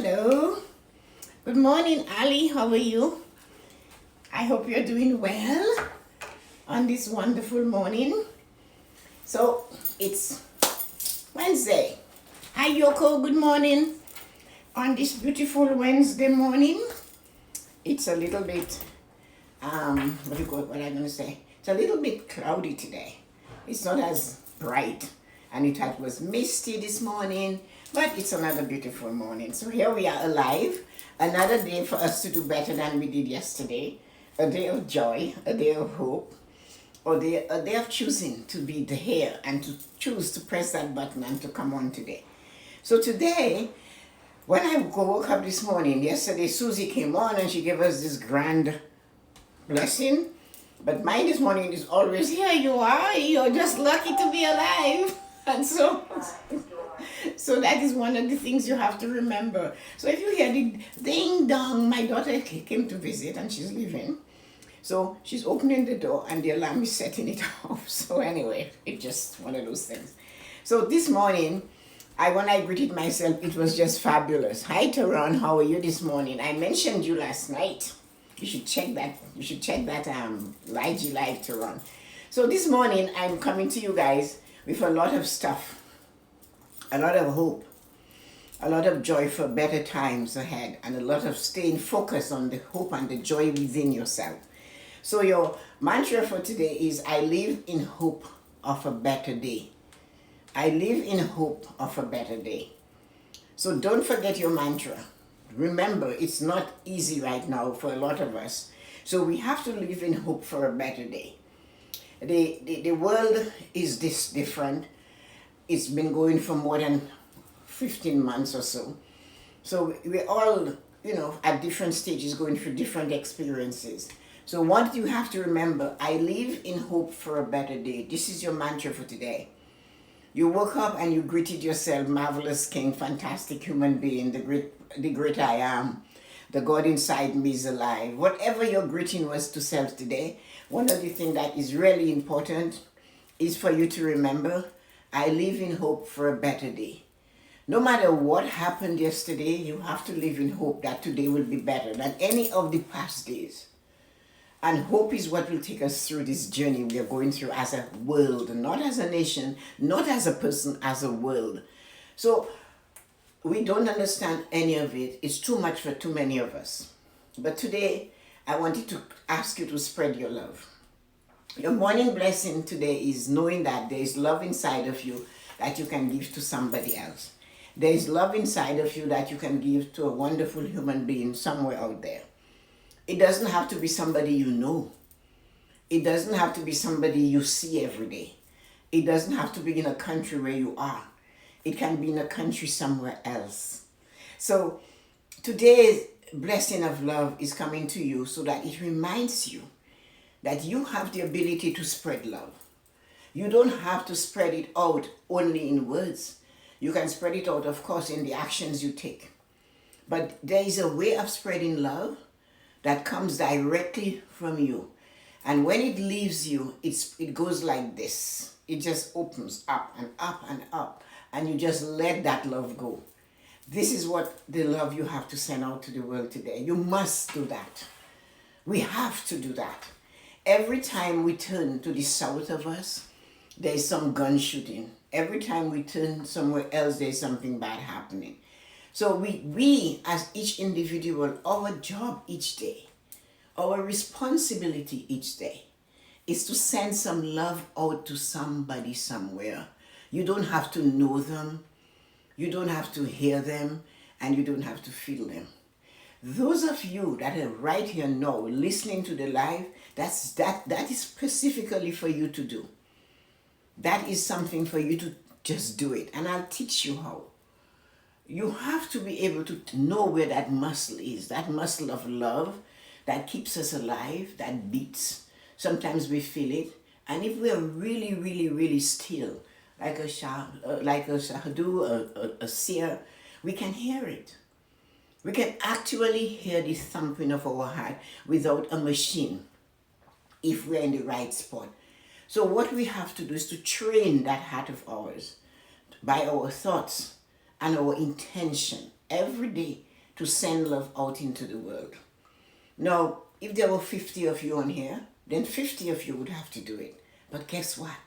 Hello. Good morning, Ali. How are you? I hope you're doing well on this wonderful morning. So, it's Wednesday. Hi, Yoko. Good morning. On this beautiful Wednesday morning, it's a little bit, what am I going to say? It's a little bit cloudy today. It's not as bright, and it was misty this morning, but it's another beautiful morning. So here we are alive. Another day for us to do better than we did yesterday. A day of joy, a day of hope, a day of choosing to be here and to choose to press that button and to come on today. So today, when I woke up this morning, yesterday Susie came on and she gave us this grand blessing. But mine this morning is always, here you are, you're just lucky to be alive. And so that is one of the things you have to remember. So if you hear the ding dong, my daughter came to visit and she's leaving. So she's opening the door and the alarm is setting it off. So anyway, it's just one of those things. So this morning, when I greeted myself, it was just fabulous. Hi Taron, how are you this morning? I mentioned you last night. You should check that. You should check that IG Live, Taron. So this morning, I'm coming to you guys with a lot of stuff, a lot of hope, a lot of joy for better times ahead, and a lot of staying focused on the hope and the joy within yourself. So your mantra for today is, I live in hope of a better day. I live in hope of a better day. So don't forget your mantra. Remember, it's not easy right now for a lot of us. So we have to live in hope for a better day. The world is this different. It's been going for more than 15 months or so. So we're all, at different stages going through different experiences. So what you have to remember, I live in hope for a better day. This is your mantra for today. You woke up and you greeted yourself, marvelous king, fantastic human being, the great I am. The God inside me is alive. Whatever your greeting was to self today, one of the things that is really important is for you to remember, I live in hope for a better day. No matter what happened yesterday, you have to live in hope that today will be better than any of the past days. And hope is what will take us through this journey we are going through as a world, not as a nation, not as a person, as a world. So we don't understand any of it. It's too much for too many of us. But today, I wanted to ask you to spread your love. Your morning blessing today is knowing that there is love inside of you that you can give to somebody else. There is love inside of you that you can give to a wonderful human being somewhere out there. It doesn't have to be somebody you know. It doesn't have to be somebody you see every day. It doesn't have to be in a country where you are. It can be in a country somewhere else. So today's blessing of love is coming to you so that it reminds you that you have the ability to spread love. You don't have to spread it out only in words. You can spread it out, of course, in the actions you take. But there is a way of spreading love that comes directly from you. And when it leaves you, it goes like this. It just opens up and up and up. And you just let that love go. This is what the love you have to send out to the world today. You must do that. We have to do that. Every time we turn to the south of us, there is some gun shooting. Every time we turn somewhere else, there is something bad happening. So we as each individual, our job each day, our responsibility each day is to send some love out to somebody somewhere. You don't have to know them, you don't have to hear them, and you don't have to feel them. Those of you that are right here now listening to the live, that is specifically for you to do. That is something for you to just do it, and I'll teach you how. You have to be able to know where that muscle is, that muscle of love that keeps us alive, that beats. Sometimes we feel it. And if we're really, really, really still, like a shahadu, a seer, we can hear it. We can actually hear the thumping of our heart without a machine if we're in the right spot. So what we have to do is to train that heart of ours by our thoughts and our intention every day to send love out into the world. Now, if there were 50 of you on here, then 50 of you would have to do it. But guess what?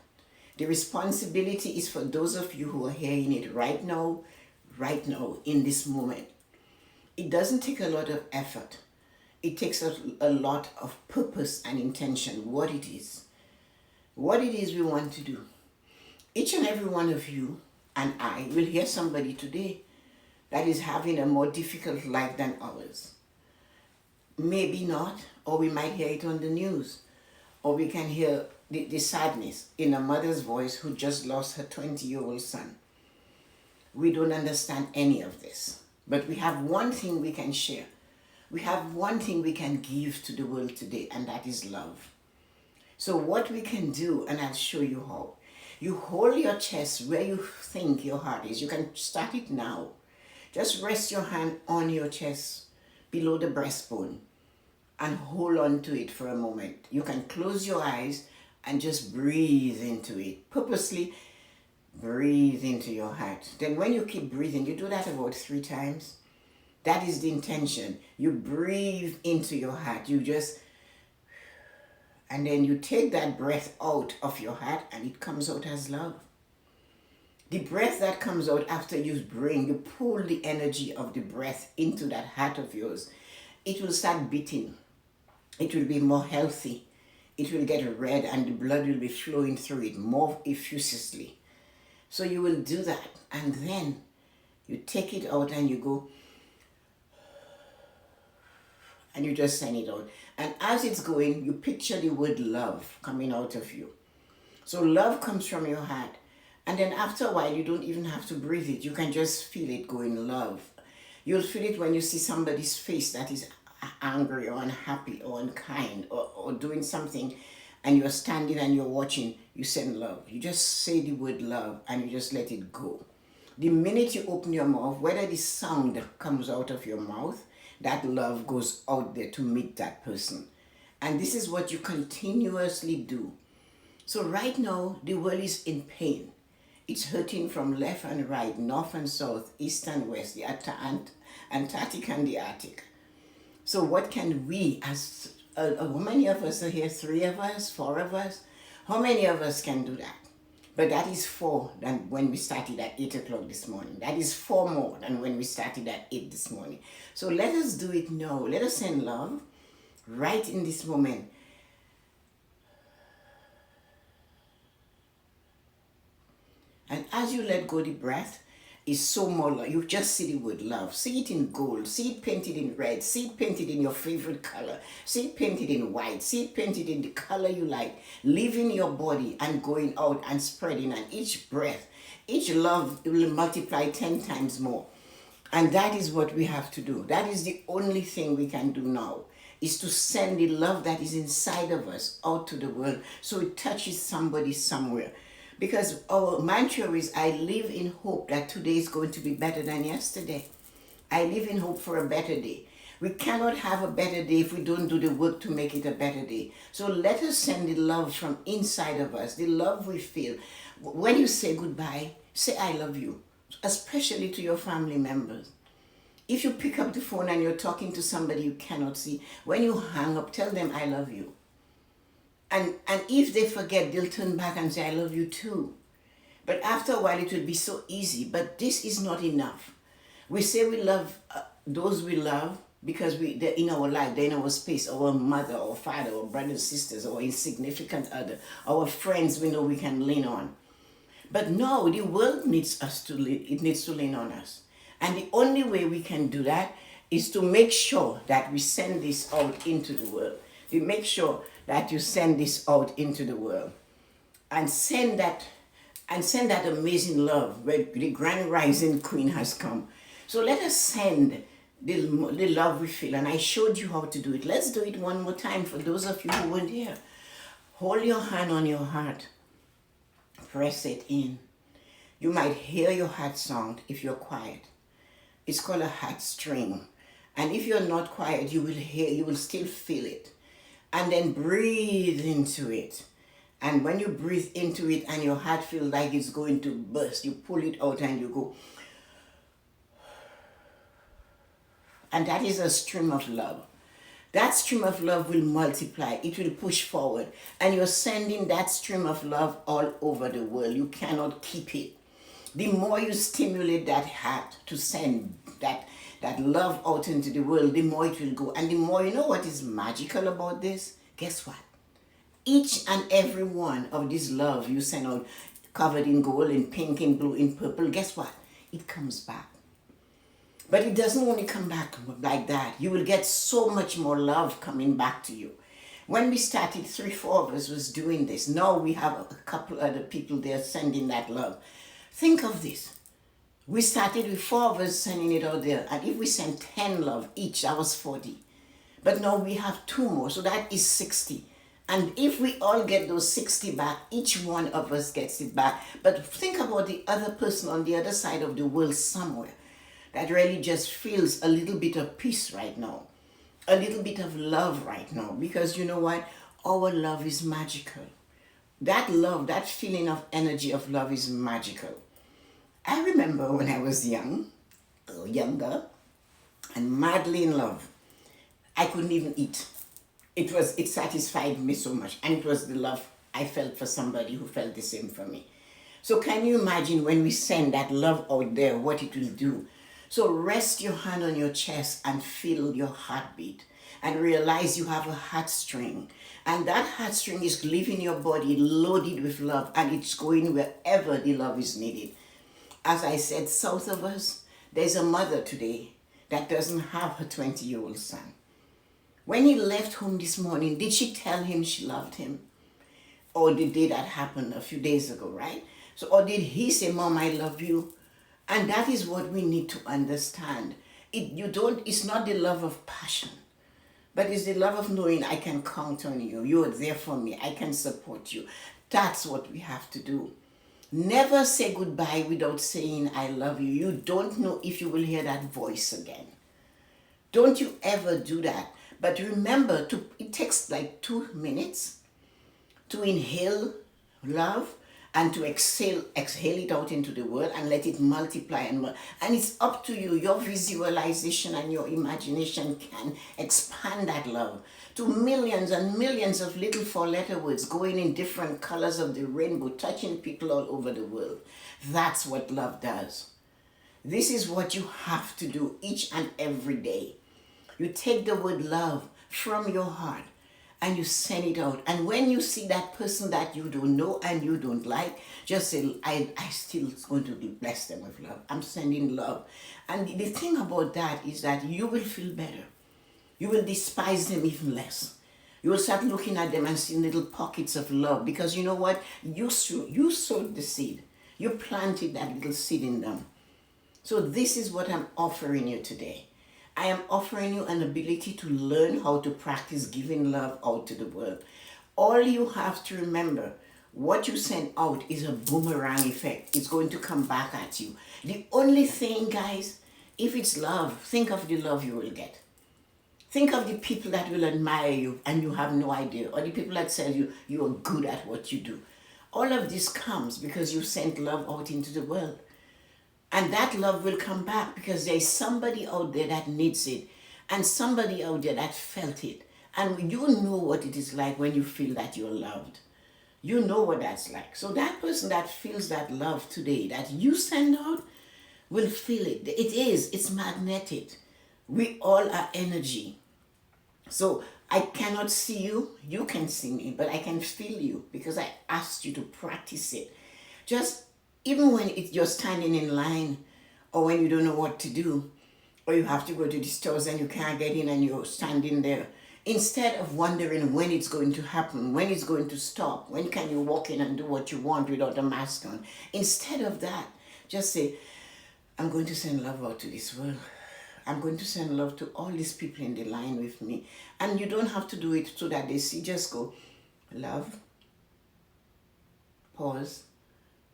The responsibility is for those of you who are hearing it right now, in this moment. It doesn't take a lot of effort. It takes a lot of purpose and intention, what it is we want to do. Each and every one of you and I will hear somebody today that is having a more difficult life than ours. Maybe not, or we might hear it on the news, or we can hear the sadness in a mother's voice who just lost her 20-year-old son. We don't understand any of this, but we have one thing we can share. We have one thing we can give to the world today, and that is love. So what we can do, and I'll show you how. You hold your chest where you think your heart is. You can start it now. Just rest your hand on your chest below the breastbone and hold on to it for a moment. You can close your eyes and just breathe into it. Purposely breathe into your heart. Then when you keep breathing, you do that about 3 times. That is the intention. You breathe into your heart. And then you take that breath out of your heart and it comes out as love. The breath that comes out after you pull the energy of the breath into that heart of yours. It will start beating. It will be more healthy. It will get red and the blood will be flowing through it more effusively. So you will do that and then you take it out and you go and you just send it out. And as it's going, you picture the word love coming out of you. So love comes from your heart. And then after a while, you don't even have to breathe it. You can just feel it going, love. You'll feel it when you see somebody's face that is angry or unhappy or unkind or doing something and you're standing and you're watching, you send love. You just say the word love and you just let it go. The minute you open your mouth, whether the sound comes out of your mouth, that love goes out there to meet that person. And this is what you continuously do. So right now, the world is in pain. It's hurting from left and right, north and south, east and west, the Antarctic and the Arctic. So what can we, as how many of us are here? 3 of us, 4 of us? How many of us can do that? But that is 4 than when we started at 8 o'clock this morning. That is 4 more than when we started at 8 this morning. So let us do it now. Let us send love right in this moment. And as you let go the breath, is so more love. You just see the word love. See it in gold. See it painted in red. See it painted in your favorite color. See it painted in white. See it painted in the color you like. Leaving your body and going out and spreading. And each breath, each love will multiply 10 times more. And that is what we have to do. That is the only thing we can do now, is to send the love that is inside of us out to the world so it touches somebody somewhere. Because our mantra is, I live in hope that today is going to be better than yesterday. I live in hope for a better day. We cannot have a better day if we don't do the work to make it a better day. So let us send the love from inside of us, the love we feel. When you say goodbye, say I love you, especially to your family members. If you pick up the phone and you're talking to somebody you cannot see, when you hang up, tell them I love you. And if they forget, they'll turn back and say, I love you too. But after a while, it will be so easy. But this is not enough. We say we love those we love because they're in our life, they're in our space, our mother, our father, our brothers, sisters, our insignificant other, our friends we know we can lean on. But no, the world needs us to lean on us. And the only way we can do that is to make sure that we send this out into the world. We make sure that you send this out into the world and send that amazing love where the grand rising queen has come. So let us send the love we feel. And I showed you how to do it. Let's do it one more time for those of you who weren't here. Hold your hand on your heart. Press it in. You might hear your heart sound if you're quiet. It's called a heart string. And if you're not quiet, you will still feel it. And then breathe into it. And when you breathe into it and your heart feels like it's going to burst, you pull it out and you go. And that is a stream of love. That stream of love will multiply. It will push forward. And you're sending that stream of love all over the world. You cannot keep it. The more you stimulate that heart to send that love out into the world, the more it will go. And the more, you know what is magical about this? Guess what? Each and every one of this love you send out, covered in gold, in pink, in blue, in purple, guess what? It comes back. But it doesn't only come back like that. You will get so much more love coming back to you. When we started, 3-4 of us was doing this. Now we have a couple other people there sending that love. Think of this. We started with 4 of us sending it out there. And if we sent 10 love each, that was 40. But now we have 2 more, so that is 60. And if we all get those 60 back, each one of us gets it back. But think about the other person on the other side of the world somewhere that really just feels a little bit of peace right now, a little bit of love right now, because you know what? Our love is magical. That love, that feeling of energy of love is magical. I remember when I was young, or younger, and madly in love, I couldn't even eat. It satisfied me so much, and it was the love I felt for somebody who felt the same for me. So can you imagine when we send that love out there, what it will do? So rest your hand on your chest and feel your heartbeat and realize you have a heartstring. And that heartstring is leaving your body loaded with love, and it's going wherever the love is needed. As I said, south of us, there's a mother today that doesn't have her 20-year-old son. When he left home this morning, did she tell him she loved him? Or the day that happened a few days ago, right? So, or did he say, Mom, I love you? And that is what we need to understand. It's not the love of passion, but it's the love of knowing I can count on you. You're there for me. I can support you. That's what we have to do. Never say goodbye without saying I love you. You don't know if you will hear that voice again. Don't you ever do that. But remember, it takes like 2 minutes to inhale love and to exhale it out into the world and let it multiply and it's up to you. Your visualization and your imagination can expand that love to millions and millions of little 4-letter words going in different colors of the rainbow, touching people all over the world. That's what love does. This is what you have to do each and every day. You take the word love from your heart and you send it out. And when you see that person that you don't know and you don't like, just say, I still going to bless them with love. I'm sending love. And the thing about that is that you will feel better. You will despise them even less. You will start looking at them and seeing little pockets of love, because you know what? You sowed the seed. You planted that little seed in them. So this is what I'm offering you today. I am offering you an ability to learn how to practice giving love out to the world. All you have to remember, what you send out is a boomerang effect. It's going to come back at you. The only thing, guys, if it's love, think of the love you will get. Think of the people that will admire you and you have no idea, or the people that tell you you are good at what you do. All of this comes because you sent love out into the world. And that love will come back because there's somebody out there that needs it and somebody out there that felt it. And you know what it is like when you feel that you're loved. You know what that's like. So that person that feels that love today that you send out will feel it. It's magnetic. We all are energy. So I cannot see you, you can see me, but I can feel you because I asked you to practice it. Just even when you're standing in line, or when you don't know what to do, or you have to go to the stores and you can't get in and you're standing there, instead of wondering when it's going to happen, when it's going to stop, when can you walk in and do what you want without a mask on, instead of that, just say, I'm going to send love out to this world. I'm going to send love to all these people in the line with me. And you don't have to do it so that they see. Just go, love, pause,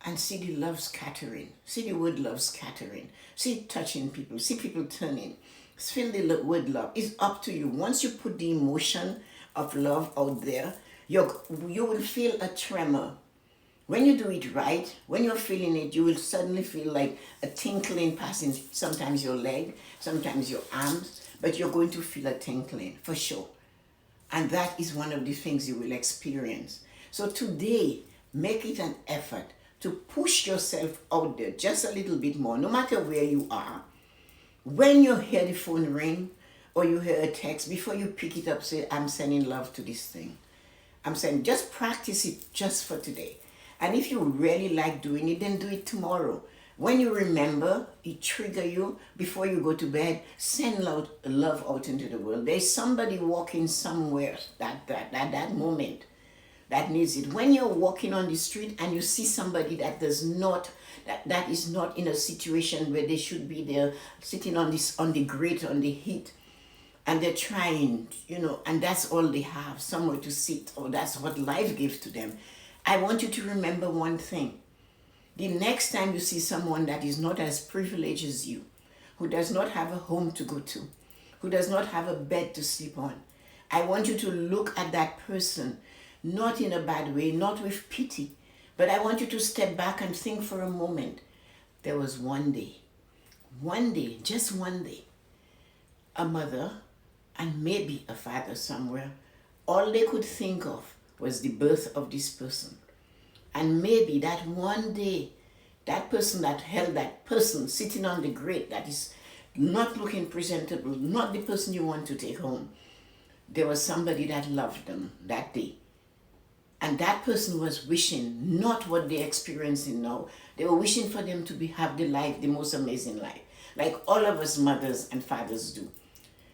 and see the love scattering. See the word love scattering. See it touching people. See people turning. Feel the word love. It's up to you. Once you put the emotion of love out there, you will feel a tremor. When you do it right, when you're feeling it, you will suddenly feel like a tinkling passing sometimes your leg, sometimes your arms. but you're going to feel a tinkling for sure. And that is one of the things you will experience. So today, make it an effort to push yourself out there just a little bit more, no matter where you are. When you hear the phone ring or you hear a text, before you pick it up, say, I'm sending love to this thing. I'm saying just practice it just for today. And if you really like doing it, then do it tomorrow. When you remember, it trigger you before you go to bed, send love out into the world. There's somebody walking somewhere that moment that needs it. When you're walking on the street and you see somebody that is not in a situation where they should be there, sitting on the grate, on the heat, and they're trying, and that's all they have, somewhere to sit, or that's what life gives to them. I want you to remember one thing. The next time you see someone that is not as privileged as you, who does not have a home to go to, who does not have a bed to sleep on, I want you to look at that person, not in a bad way, not with pity, but I want you to step back and think for a moment. There was one day, just one day, a mother and maybe a father somewhere, all they could think of was the birth of this person. And maybe that one day, that person that held that person sitting on the grate that is not looking presentable, not the person you want to take home, there was somebody that loved them that day. And that person was wishing not what they're experiencing now. They were wishing for them to have the life, the most amazing life, like all of us mothers and fathers do.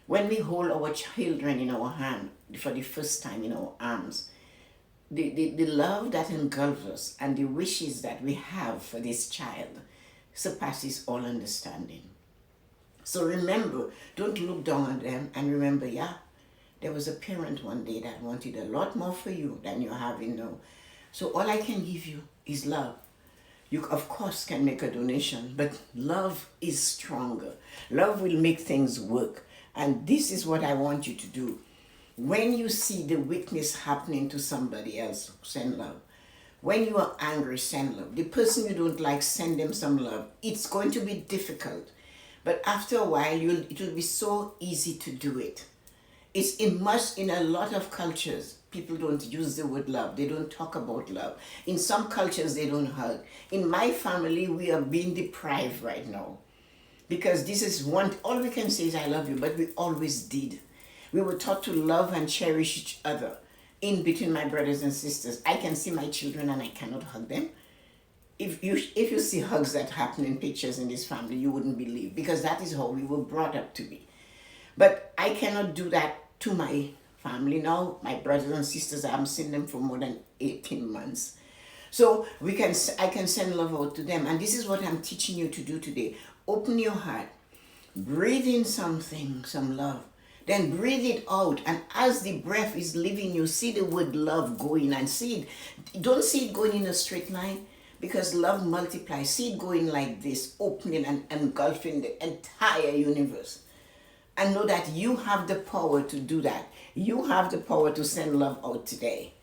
When we hold our children in our hand for the first time in our arms, the love that engulfs us and the wishes that we have for this child surpasses all understanding. So remember, don't look down on them, and remember, there was a parent one day that wanted a lot more for you than you're having now. So all I can give you is love. You, of course, can make a donation, but love is stronger. Love will make things work. And this is what I want you to do. When you see the weakness happening to somebody else, send love. When you are angry, send love. The person you don't like, send them some love. It's going to be difficult, but after a while, it will be so easy to do it. It's immersed in a lot of cultures. People don't use the word love. They don't talk about love. In some cultures, they don't hug. In my family, we are being deprived right now. Because this is all we can say is I love you, but we always did. We were taught to love and cherish each other in between my brothers and sisters. I can see my children and I cannot hug them. If you see hugs that happen in pictures in this family, you wouldn't believe, because that is how we were brought up to be. But I cannot do that to my family now. My brothers and sisters, I haven't seen them for more than 18 months. So I can send love out to them. And this is what I'm teaching you to do today. Open your heart, breathe in some love, then breathe it out. And as the breath is leaving you, see the word love going, and see it. Don't see it going in a straight line, because love multiplies. See it going like this, opening and engulfing the entire universe. And know that you have the power to do that. You have the power to send love out today,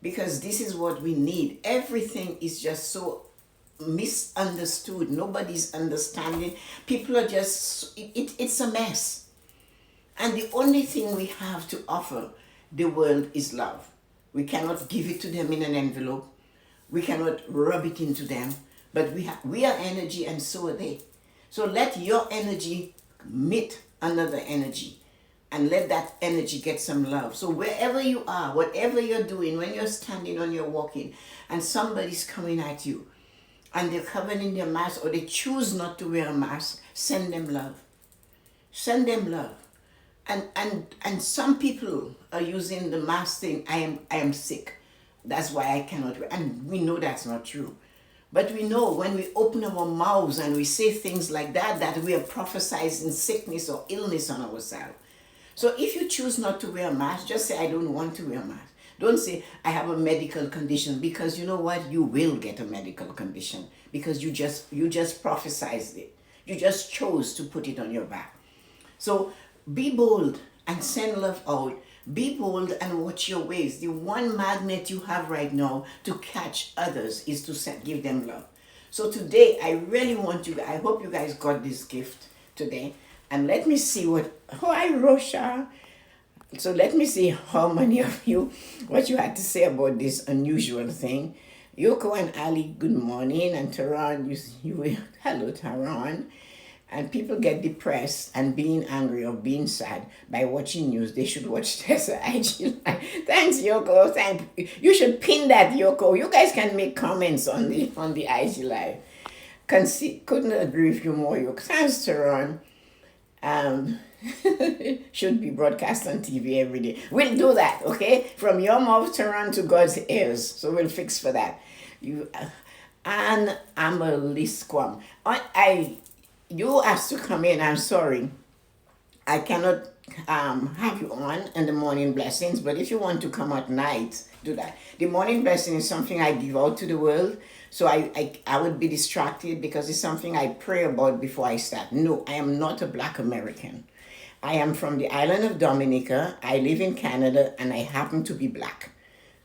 because this is what we need. Everything is just so misunderstood. Nobody's understanding. People are just, it's a mess. And the only thing we have to offer the world is love. We cannot give it to them in an envelope. We cannot rub it into them. But we are energy, and so are they. So let your energy meet another energy, and let that energy get some love. So wherever you are, whatever you're doing, when you're standing or you're walking, and somebody's coming at you, and they're covered in their mask, or they choose not to wear a mask, send them love. Send them love. And some people are using the mask thing, I am sick, that's why I cannot wear. And we know that's not true. But we know when we open our mouths and we say things like that we are prophesizing sickness or illness on ourselves. So if you choose not to wear a mask, just say, I don't want to wear a mask. Don't say, I have a medical condition, because you know what? You will get a medical condition, because you just prophesized it. You just chose to put it on your back. So be bold and send love out. Be bold and watch your ways. The one magnet you have right now to catch others is to give them love. So today, I really want you, I hope you guys got this gift today. And let me see hi, Rosha. So let me see how many of you, what you had to say about this unusual thing. Yoko and Ali, good morning. And Taran, hello, Taran. And people get depressed and being angry or being sad by watching news. They should watch Tessa IG Live. Thanks, Yoko. You should pin that, Yoko. You guys can make comments on the IG Live. Couldn't agree with you more, Yoko. Thanks, Taran. Should be broadcast on TV every day. We'll do that, okay? From your mouth, Taran, to God's ears. So we'll fix for that. And Amalisquam. You asked to come in. I'm sorry. I cannot have you on in the morning blessings, but if you want to come at night, do that. The morning blessing is something I give out to the world, so I would be distracted because it's something I pray about before I start. No, I am not a Black American. I am from the island of Dominica. I live in Canada, and I happen to be Black.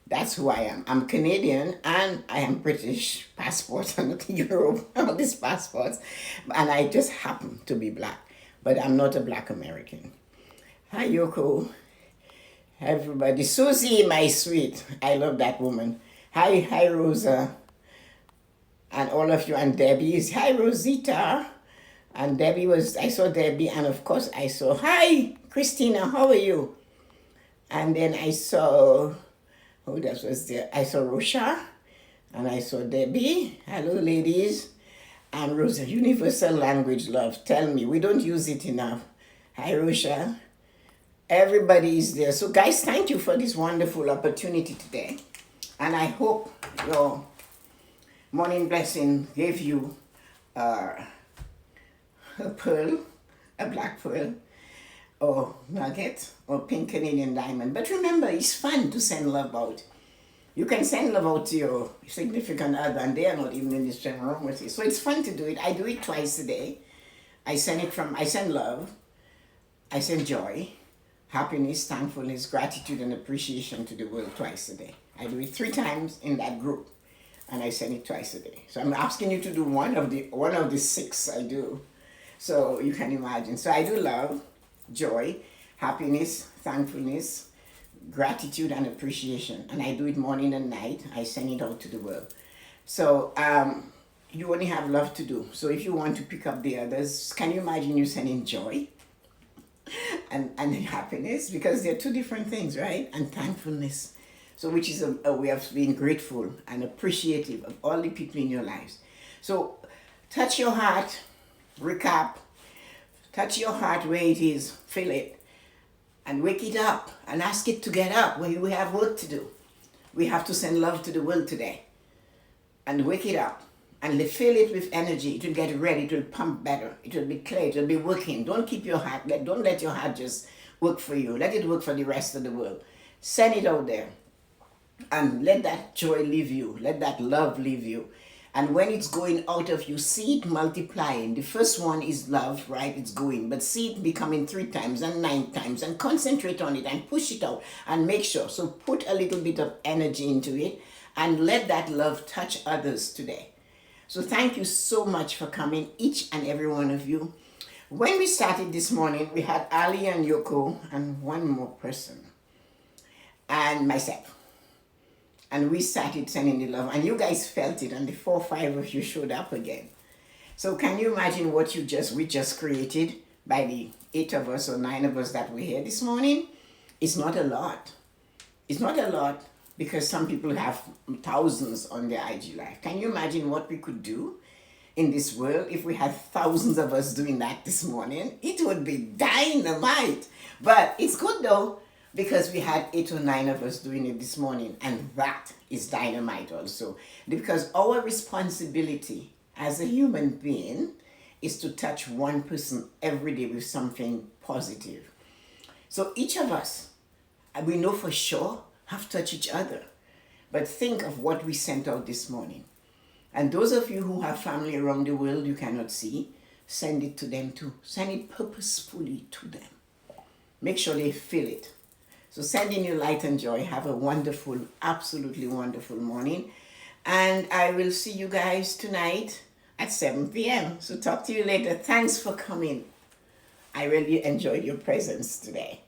That's who I am. I'm Canadian and I am British passport and Europe, all these passports. And I just happen to be Black. But I'm not a Black American. Hi, Yoko. Everybody. Susie, my sweet. I love that woman. Hi, Rosa. And all of you. And Debbie. Hi, Rosita. And I saw Debbie. And of course, hi, Christina. How are you? And then I saw... Oh, that was there. I saw Rosha and I saw Debbie. Hello, ladies. And Rosa, universal language, love. Tell me, we don't use it enough. Hi, Rosha. Everybody is there. So, guys, thank you for this wonderful opportunity today. And I hope your morning blessing gave you a pearl, a black pearl, or nugget, or pink Canadian diamond. But remember, it's fun to send love out. You can send love out to your significant other, and they are not even in this general room with you. So it's fun to do it. I do it twice a day. I send love, I send joy, happiness, thankfulness, gratitude, and appreciation to the world twice a day. I do it 3 times in that group, and I send it twice a day. So I'm asking you to do one of the 6 I do. So you can imagine. So I do love, joy, happiness, thankfulness, gratitude, and appreciation. And I do it morning and night. I send it out to the world. So you only have love to do. So if you want to pick up the others, can you imagine you sending joy and happiness? Because they're 2 different things, right? And thankfulness. So which is a way of being grateful and appreciative of all the people in your lives. So touch your heart, recap. Touch your heart where it is, feel it, and wake it up and ask it to get up. We have work to do. We have to send love to the world today. And wake it up and fill it with energy. It will get ready, it will pump better, it will be clear, it will be working. Don't let your heart just work for you. Let it work for the rest of the world. Send it out there and let that joy leave you. Let that love leave you. And when it's going out of you, see it multiplying. The first one is love, right? It's going. But see it becoming 3 times and 9 times and concentrate on it and push it out and make sure. So put a little bit of energy into it and let that love touch others today. So thank you so much for coming, each and every one of you. When we started this morning, we had Ali and Yoko and one more person and myself. And we started sending the love, and you guys felt it, and the 4 or 5 of you showed up again. So can you imagine what we just created by the 8 of us or 9 of us that were here this morning? It's not a lot. It's not a lot because some people have thousands on their IG Live. Can you imagine what we could do in this world if we had thousands of us doing that this morning? It would be dynamite. But it's good though, because we had 8 or 9 of us doing it this morning, and that is dynamite also. Because our responsibility as a human being is to touch one person every day with something positive. So each of us, we know for sure, have touched each other. But think of what we sent out this morning. And those of you who have family around the world you cannot see, send it to them too. Send it purposefully to them. Make sure they feel it. So sending you light and joy. Have a wonderful, absolutely wonderful morning. And I will see you guys tonight at 7 p.m. So talk to you later. Thanks for coming. I really enjoyed your presence today.